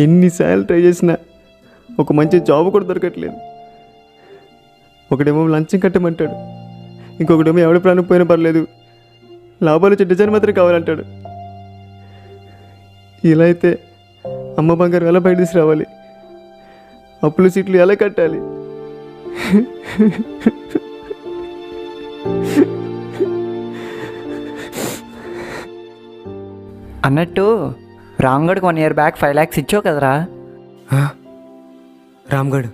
ఎన్నిసార్లు ట్రై చేసినా ఒక మంచి జాబ్ కూడా దొరకట్లేదు. ఒకడేమో లంచం కట్టమంటాడు, ఇంకొకటేమో ఎవడి ప్రాణం పోయినా పర్లేదు, లాభాలు వచ్చే డిజైన్ మాత్రం కావాలంటాడు. ఇలా అయితే అమ్మ బంగారు ఎలా బయట తీసుకురావాలి? అప్పులు సీట్లు ఎలా కట్టాలి? అన్నట్టు రామ్గఢ్కి 1 year బ్యాక్ 5 lakhs ఇచ్చావు కదరా? రామ్గఢ్